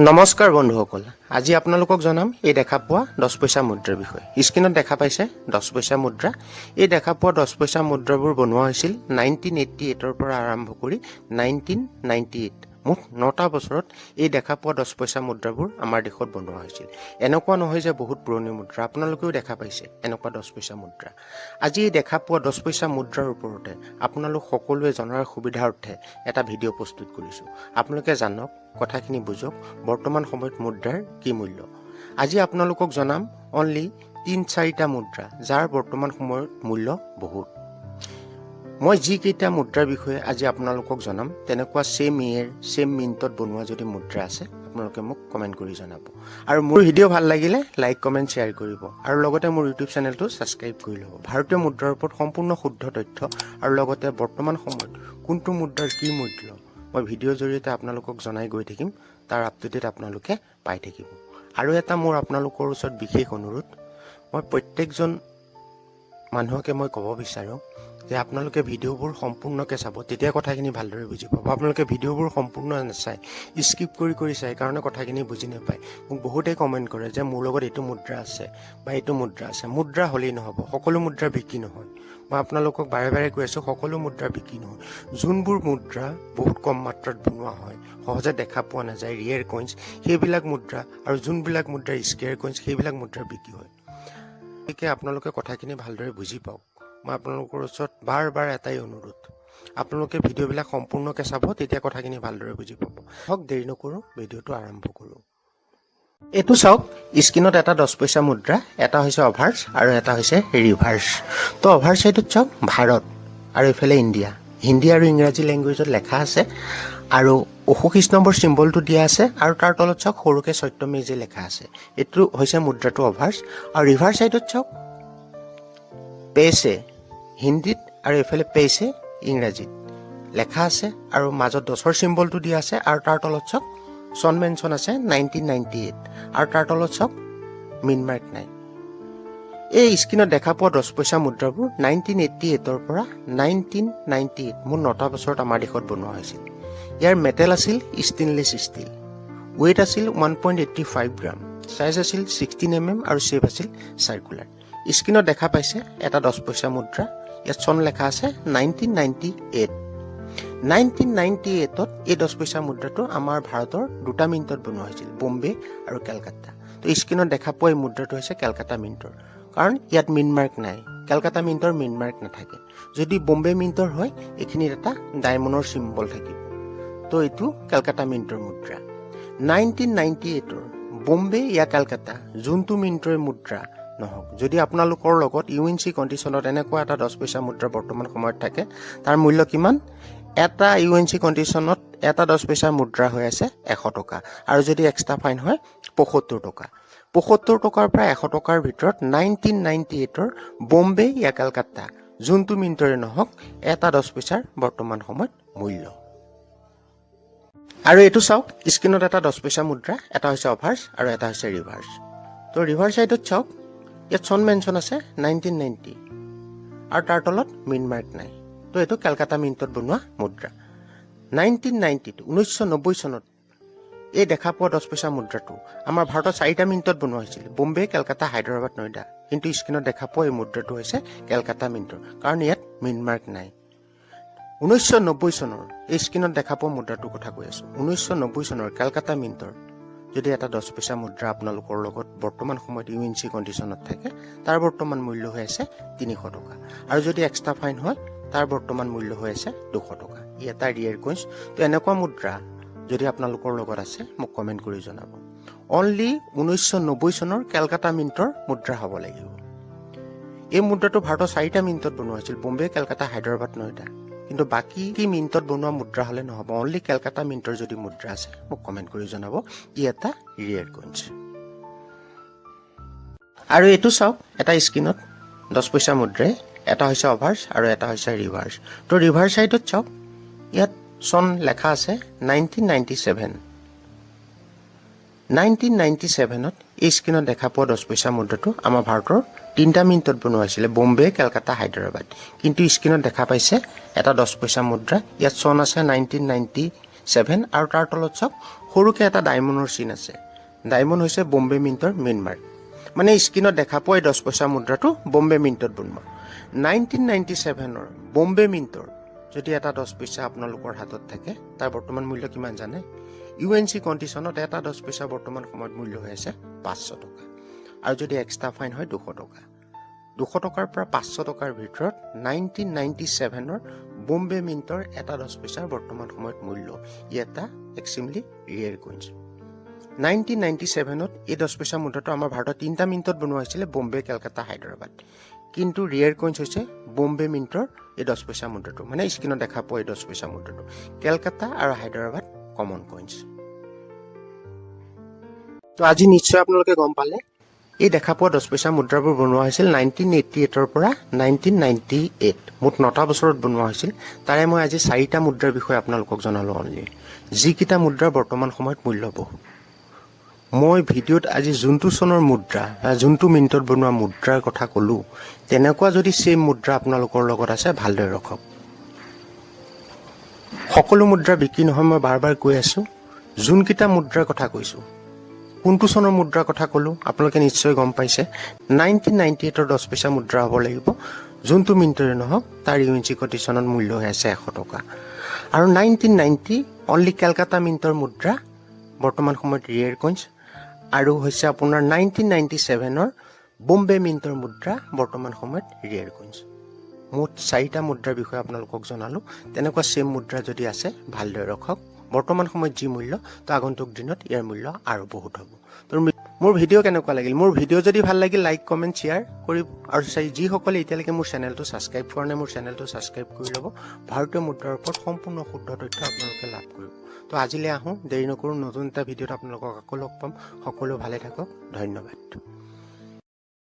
নমস্কাৰ বন্ধুসকল, আজি আপোনালোকক জনাম এই দেখা পোৱা 10 পইচা মুদ্ৰাৰ বিষয়ে। স্ক্ৰীনত দেখা পাইছে 10 পইচা মুদ্ৰা। এই দেখা পোৱা 10 পইচা মুদ্ৰাবোৰ বনোৱা হৈছিল 1988 পৰা আৰম্ভ কৰি 1998, মুঠ 9টা বছৰত এই দেখা পোৱা 10 পইচা মুদ্ৰাবোৰ আমাৰ দেশত বনোৱা হৈছিল। এনেকুৱা নহয় যে বহুত পুৰণি মুদ্ৰা, আপোনালোকেও দেখা পাইছে এনেকুৱা 10 পইচা মুদ্ৰা। আজি এই দেখা পোৱা 10 পইচা মুদ্ৰাৰ ওপৰতে আপোনালোক সকলোৱে জনাৰ সুবিধাৰ্থে এটা ভিডিঅ' প্ৰস্তুত কৰিছোঁ। আপোনালোকে জানক, কথাখিনি বুজক, বৰ্তমান সময়ত মুদ্ৰাৰ কি মূল্য। আজি আপোনালোকক জনাম অনলি 3-4টা মুদ্ৰা যাৰ বৰ্তমান সময়ত মূল্য বহুত। মই যিকেইটা মুদ্ৰাৰ বিষয়ে আজি আপোনালোকক জনাম তেনেকুৱা ছেম ইয়েৰ ছেম মিনিটত বনোৱা যদি মুদ্ৰা আছে আপোনালোকে মোক কমেণ্ট কৰি জনাব। আৰু মোৰ ভিডিঅ' ভাল লাগিলে লাইক কমেণ্ট শ্বেয়াৰ কৰিব আৰু লগতে মোৰ ইউটিউব চেনেলটো ছাবস্ক্ৰাইব কৰি ল'ব। ভাৰতীয় মুদ্ৰাৰ ওপৰত সম্পূৰ্ণ শুদ্ধ তথ্য আৰু লগতে বৰ্তমান সময়ত কোনটো মুদ্ৰাৰ কি মূল্য মই ভিডিঅ'ৰ জৰিয়তে আপোনালোকক জনাই গৈ থাকিম, তাৰ আপডেট আপোনালোকে পাই থাকিব। আৰু এটা মোৰ আপোনালোকৰ ওচৰত বিশেষ অনুৰোধ, মই প্ৰত্যেকজন মানুহকে মই ক'ব বিচাৰোঁ যে আপোনালোকে ভিডিঅ'বোৰ সম্পূৰ্ণকৈ চাব, তেতিয়া কথাখিনি ভালদৰে বুজি পাব। আপোনালোকে ভিডিঅ'বোৰ সম্পূৰ্ণ নাচায়, স্কিপ কৰি চায় কাৰণে কথাখিনি বুজি নাপায়। মোক বহুতেই কমেণ্ট কৰে যে মোৰ লগত এইটো মুদ্ৰা আছে বা এইটো মুদ্ৰা আছে। মুদ্ৰা হ'লেই নহ'ব, সকলো মুদ্ৰা বিক্ৰী নহয়। মই আপোনালোকক বাৰে বাৰে কৈ আছোঁ, সকলো মুদ্ৰা বিক্ৰী নহয়। যোনবোৰ মুদ্ৰা বহুত কম মাত্ৰাত বনোৱা হয়, সহজে দেখা পোৱা নাযায়, ৰিয়েৰ কইন্স, সেইবিলাক মুদ্ৰা আৰু যোনবিলাক মুদ্ৰা স্কেয়াৰ কইন্স, সেইবিলাক মুদ্ৰা বিক্ৰী হয়। গতিকে আপোনালোকে কথাখিনি ভালদৰে বুজি পাওক। মই আপোনালোকৰ ওচৰত বাৰ বাৰ এটাই অনুৰোধ, আপোনালোকে ভিডিঅ'বিলাক সম্পূৰ্ণকৈ চাব, তেতিয়া কথাখিনি ভালদৰে বুজি পাব। হওক, দেৰি নকৰোঁ, ভিডিঅ'টো আৰম্ভ কৰোঁ। এইটো চাওক, স্ক্ৰীনত এটা 10 পইচা মুদ্ৰা, এটা হৈছে অভাৰ্ছ আৰু এটা হৈছে ৰিভাৰ্ছ। তো অভাৰ চাইডত চাওক ভাৰত আৰু এইফালে ইণ্ডিয়া, হিন্দী আৰু ইংৰাজী লেংগুৱেজত লেখা আছে আৰু অশোক স্তম্ভৰ চিম্বলটো দিয়া আছে আৰু তাৰ তলত চাওক সৰুকৈ সত্যমেজী লেখা আছে। এইটো হৈছে মুদ্ৰাটো অভাৰ্ছ। আৰু ৰিভাৰ্ছ চাইডত চাওক পেইছে হিন্দীত আৰু এইফালে পেইছে ইংৰাজীত লেখা আছে আৰু মাজত 10ৰ চিম্বলটো দিয়া আছে আৰু তাৰ তলত চাওক চন মেনশ্যন আছে 1998 আৰু তাৰ তলত চাওক মিন মাৰ্ক নাই। এই স্ক্ৰীনত দেখা পোৱা 10 পইচা মুদ্ৰাবোৰ 1988 পৰা 1998, মুঠ 9টা বছৰত আমাৰ দেশত বনোৱা হৈছিল। ইয়াৰ মেটেল আছিল ষ্টেইনলেছ ষ্টীল, ৱেইট আছিল 1.85 গ্ৰাম, চাইজ আছিল 16 mm আৰু শ্বেপ আছিল চাৰ্কুলাৰ। স্ক্ৰীনত দেখা পাইছে এটা 10 পইচা মুদ্ৰা, ইয়াত চন লেখা আছে 1998। 1998ত এই 10 পইচা মুদ্ৰাটো আমাৰ ভাৰতৰ 2টা মিনিটত বনোৱা হৈছিল, বম্বে আৰু কেলকাতা। তো স্ক্ৰীনত দেখা পোৱা এই মুদ্ৰাটো হৈছে কেলকাতা মিণ্টৰ, কাৰণ ইয়াত মিন মাৰ্ক নাই। কেলকাতা মিণ্টৰ মিন মাৰ্ক নাথাকে। যদি বম্বে মিণ্টৰ হয় এইখিনিত এটা ডায়মণ্ডৰ চিম্বল থাকিব। তো এইটো কেলকাতা মিণ্টৰ মুদ্ৰা। 1998ৰ বম্বে ইয়া কেলকাতা যোনটো মিণ্টৰ মুদ্ৰা নহওক, যদি আপোনালোকৰ লগত UNC কণ্ডিশ্যনত এনেকুৱা এটা 10 পইচা মুদ্ৰা বৰ্তমান সময়ত থাকে, তাৰ মূল্য কিমান? এটা UNC কণ্ডিশ্যনত এটা 10 পইচা মুদ্ৰা হৈ আছে 100 টকা, আৰু যদি এক্সট্ৰা ফাইন হয় 75 টকা। 75 টকাৰ পৰা 100 টকাৰ ভিতৰত 1998ৰ বম্বে ইয়া কেলকাতা যোনটো মিণ্টৰে নহওক এটা 10 পইচাৰ বৰ্তমান সময়ত মূল্য। আৰু এইটো চাওক, স্ক্ৰীনত এটা 10 পইচা মুদ্ৰা, এটা হৈছে অভাৰ্ছ আৰু এটা হৈছে ৰিভাৰ্ছ। তো ৰিভাৰ্ছ চাইডত চাওক, ইয়াত চন মেনশ্যন আছে 1990 আৰু তাৰ তলত মিন মাৰ্ক নাই। তো এইটো কেলকাতা মিণ্টত বনোৱা মুদ্ৰা। 1990 চনত এই দেখা পোৱা 10 পইচা মুদ্ৰাটো আমাৰ ভাৰতত 4টা মিনিটত বনোৱা হৈছিল, বম্বে, কেলকাতা, হায়দৰাবাদ, নয়ডা। কিন্তু স্ক্ৰীনত দেখা পোৱা এই মুদ্ৰাটো হৈছে কেলকাতা মিণ্টৰ, কাৰণ ইয়াত মিন মাৰ্ক নাই। 1990 চনৰ এই স্ক্ৰীনত দেখা পোৱা মুদ্ৰাটোৰ কথা কৈ আছোঁ। 1990 চনৰ কেলকাতা মিণ্টৰ যদি এটা 10 পইচা মুদ্ৰা আপোনালোকৰ লগত বৰ্তমান সময়ত UNC কণ্ডিশ্যনত থাকে, তাৰ বৰ্তমান মূল্য হৈ আছে 300 টকা, আৰু যদি এক্সট্ৰা ফাইন হয় তাৰ বৰ্তমান মূল্য হৈ আছে 200 টকা। ই এটা ৰিয়েৰ কইন্স। তো এনেকুৱা মুদ্ৰা যদি আপোনালোকৰ লগত আছে মোক কমেণ্ট কৰি জনাব। অনলি 1990 চনৰ কেলকাতা মিণ্টৰ মুদ্ৰা হ'ব লাগিব। এই মুদ্ৰাটো ভাৰতৰ 4টা মিনিটত বনোৱা হৈছিল, বম্বে, কেলকাতা, হায়দৰাবাদ, নয়ডা। কিন্তু বাকী কি মিনিটত বনোৱা মুদ্ৰা হ'লে নহ'ব, অনলি কেলকাতা মিণ্টৰ যদি মুদ্ৰা আছে মোক কমেণ্ট কৰি জনাব। ই এটা ৰিয়েৰ কইন্স। আৰু এইটো চাওক, এটা স্ক্ৰীনত 10 পইচা মুদ্ৰাই, এটা হৈছে অভাৰ্ছ আৰু এটা হৈছে ৰিভাৰ্ছ। তো ৰিভাৰ্ছ চাইডত চাওক, ইয়াত চন লেখা আছে 1997। 1997ত এই স্ক্ৰীনত দেখা পোৱা 10 পইচা মুদ্ৰাটো আমাৰ ভাৰতৰ 3টা মিনিটত বনোৱা হৈছিলে, বম্বে, কেলকাতা, হায়দৰাবাদ। কিন্তু স্ক্ৰীনত দেখা পাইছে এটা 10 পইচা মুদ্ৰা, ইয়াত চন আছে 1997 আৰু তাৰ তলত চাওক সৰুকৈ এটা ডায়মণ্ডৰ চিন আছে। ডায়মণ্ড হৈছে বম্বে মিণ্টৰ মেইন মাৰ্ক। মানে স্ক্ৰীনত দেখা পোৱা এই 10 পইচা মুদ্ৰাটো বম্বে মিণ্টত বনোৱা। 1997 বম্বে মিণ্টৰ যদি এটা 10 পইচা আপোনালোকৰ হাতত থাকে, তাৰ বৰ্তমান মূল্য কিমান জানে? UNC কণ্ডিশ্যনত এটা 10 পইচা বৰ্তমান সময়ত মূল্য হৈ আছে 500 টকা। আৰু যদি এক্সট্ৰা ফাইন হয় 200 টকা। 200 টকাৰ পৰা 500 টকাৰ ভিতৰত 1997 বম্বে মিণ্টৰ এটা 10 পইচাৰ বৰ্তমান সময়ত মূল্য। ই এটা এক্সট্ৰিমলি ৰিয়েৰ কইনছ। 1997 এই 10 পইচা মুদ্ৰাটো আমাৰ ভাৰতত 3টা মিণ্টত বনোৱা হৈছিলে, বম্বে, কেলকাতা, হায়দৰাবাদ। কিন্তু ৰিয়েৰ কইনছ হৈছে বম্বে মিণ্টৰ এই 10 পইচা মুদ্ৰাটো, মানে স্ক্ৰীনত দেখা পোৱা এই 10 পইচা মুদ্ৰাটো। কেলকাতা আৰু হায়দৰাবাদ কমন কইনছ। তো আজি নিশ্চয় আপোনালোকে গম পালে এই দেখা পোৱা 10 পইচা মুদ্ৰাবোৰ বনোৱা হৈছিল 1988 পৰা 1998, মুঠ 9টা বছৰত বনোৱা হৈছিল। তাৰে মই আজি 4টা মুদ্ৰাৰ বিষয়ে আপোনালোকক জনালোঁ অনলি, যিকেইটা মুদ্ৰাৰ বৰ্তমান সময়ত মূল্য বহুত। মই ভিডিঅ'ত আজি যোনটো চনৰ মুদ্ৰা, যোনটো মিণ্টত বনোৱা মুদ্ৰাৰ কথা ক'লোঁ, তেনেকুৱা যদি ছেম মুদ্ৰা আপোনালোকৰ লগত আছে, ভালদৰে ৰখক। সকলো মুদ্ৰা বিক্ৰী নহয়, মই বাৰ বাৰ কৈ আছোঁ। যোনকেইটা মুদ্ৰাৰ কথা কৈছোঁ, কোনটো চনৰ মুদ্ৰাৰ কথা ক'লোঁ আপোনালোকে নিশ্চয় গম পাইছে। 1998 10 পইচা মুদ্ৰা হ'ব লাগিব, যোনটো মিণ্টৰে নহওক তাৰ UNC কণ্ডিশ্যনত মূল্য হৈ আছে 100 টকা। আৰু 1990 অনলি কেলকাতা মিণ্টৰ মুদ্ৰা বৰ্তমান সময়ত ৰিয়েৰ কইনছ। আৰু হৈছে আপোনাৰ 1997 বম্বে মিণ্টৰ মুদ্ৰা বৰ্তমান সময়ত ৰিয়েৰ কইনছ। মুঠ 4টা মুদ্ৰাৰ বিষয়ে আপোনালোকক জনালোঁ। তেনেকুৱা ছেম মুদ্ৰা যদি আছে, ভালদৰে ৰখক। বৰ্তমান সময়ত যি মূল্য, তো আগন্তুক দিনত ইয়াৰ মূল্য আৰু বহুত হ'ব। তো মোৰ ভিডিঅ' কেনেকুৱা লাগিল? মোৰ ভিডিঅ' যদি ভাল লাগিল, লাইক, কমেণ্ট, শ্বেয়াৰ কৰিব। আৰু যিসকলে এতিয়ালৈকে মোৰ চেনেলটো ছাবস্ক্ৰাইব কৰা নাই, মোৰ চেনেলটো ছাবস্ক্ৰাইব কৰি ল'ব। ভাৰতীয় মুদ্ৰাৰ ওপৰত সম্পূৰ্ণ শুদ্ধ তথ্য আপোনালোকে লাভ কৰিব। তো আজিলৈ আহোঁ, দেৰি নকৰোঁ, নতুন এটা ভিডিঅ'ত আপোনালোকক আকৌ লগ পাম। সকলো ভালে থাকক, ধন্যবাদ।